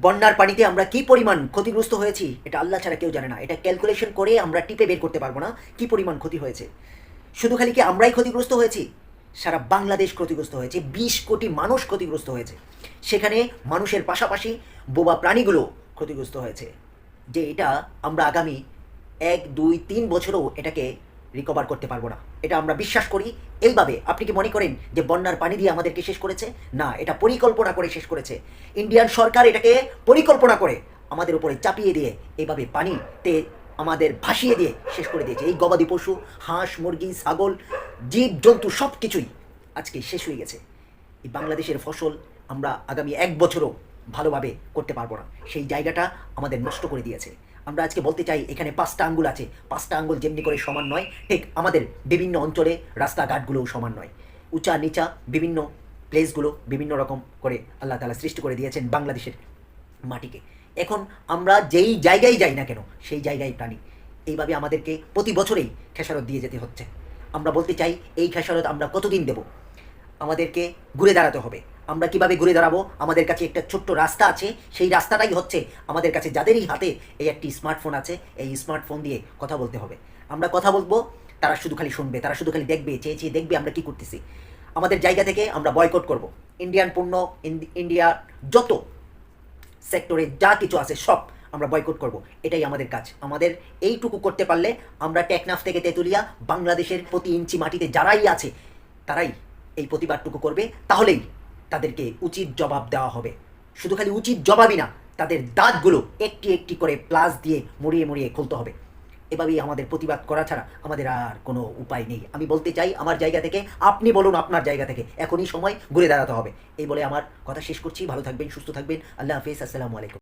বন্যার পানিতে আমরা কি পরিমাণ ক্ষতিগ্রস্ত হয়েছি এটা আল্লাহ ছাড়া কেউ জানে না। এটা ক্যালকুলেশন করে আমরা টিপে বের করতে পারবো না কি পরিমাণ ক্ষতি হয়েছে। শুধু খালি কি আমরাই ক্ষতিগ্রস্ত হয়েছি? সারা বাংলাদেশ ক্ষতিগ্রস্ত হয়েছে, 20 কোটি মানুষ ক্ষতিগ্রস্ত হয়েছে। সেখানে মানুষের পাশাপাশি বোবা প্রাণীগুলো ক্ষতিগ্রস্ত হয়েছে। যে এটা আমরা আগামী 1, 2, 3 বছরও এটাকে রিকভার করতে পারবো না, এটা আমরা বিশ্বাস করি। এইভাবে আপনি কি মনে করেন যে বন্যার পানি দিয়ে আমাদেরকে শেষ করেছে? না, এটা পরিকল্পনা করে শেষ করেছে। ইন্ডিয়ান সরকার এটাকে পরিকল্পনা করে আমাদের উপরে চাপিয়ে দিয়ে এইভাবে পানিতে আমাদের ভাসিয়ে দিয়ে শেষ করে দিয়েছে। এই গবাদি পশু, হাঁস, মুরগি, ছাগল, জীব জন্তু সব কিছুই আজকে শেষ হয়ে গেছে। এই বাংলাদেশের ফসল আমরা আগামী 1 বছরও ভালোভাবে করতে পারবো না, সেই জায়গাটা আমাদের নষ্ট করে দিয়েছে। আমরা আজকে বলতে চাই এখানে 5টা আঙ্গুল আছে, 5টা আঙ্গুল যেমনি করে সমান নয়, ঠিক আমাদের বিভিন্ন অঞ্চলে রাস্তাঘাটগুলোও সমান নয়। উঁচা নিচা বিভিন্ন প্লেসগুলো বিভিন্ন রকম করে আল্লাহ তাআলা সৃষ্টি করে দিয়েছেন বাংলাদেশের মাটিকে। এখন আমরা যেই জায়গায় যাই না কেন সেই জায়গায় প্রাণী। এইভাবে আমাদেরকে প্রতি বছরেই খেসারত দিয়ে যেতে হচ্ছে। আমরা বলতে চাই এই খেসারত আমরা কতদিন দেব? আমাদেরকে ঘুরে দাঁড়াতে হবে। আমরা কিভাবে ঘুরে দাঁড়াবো? আমাদের কাছে একটা ছোট্ট রাস্তা আছে, সেই রাস্তাটাই হচ্ছে আমাদের কাছে যাদেরই হাতে এই একটি স্মার্টফোন আছে, এই স্মার্টফোন দিয়ে কথা বলতে হবে। আমরা কথা বলবো, তারা শুধু খালি শুনবে, তারা শুধু খালি দেখবে, চেয়ে চেয়ে দেখবে আমরা কি করতেছি। আমাদের জায়গা থেকে আমরা বয়কট করব ইন্ডিয়ান পণ্য, ইন্ডিয়ার যত সেক্টরে যা কিছু আছে সব আমরা বয়কট করব। এটাই আমাদের কাজ। আমাদের এইটুকু করতে পারলে আমরা টেকনাফ থেকে তেঁতুলিয়া বাংলাদেশের প্রতি ইঞ্চি মাটিতে যারাই আছে তারাই এই প্রতিবাদটুকু করবে। তাহলেই তাদেরকে উচিত জবাব দেওয়া হবে। শুধু খালি উচিত জবাবই না, তাদের দাঁতগুলো একটি একটি করে প্লাস দিয়ে মুড়িয়ে মুড়িয়ে খুলতে হবে। এভাবেই আমাদের প্রতিবাদ করা ছাড়া আমাদের আর কোনো উপায় নেই। আমি বলতে চাই আমার জায়গা থেকে, আপনি বলুন আপনার জায়গা থেকে, এখনই সময় ঘুরে দাঁড়াতে হবে। এই বলে আমার কথা শেষ করছি। ভালো থাকবেন, সুস্থ থাকবেন। আল্লাহ হাফেজ, আসসালামু আলাইকুম।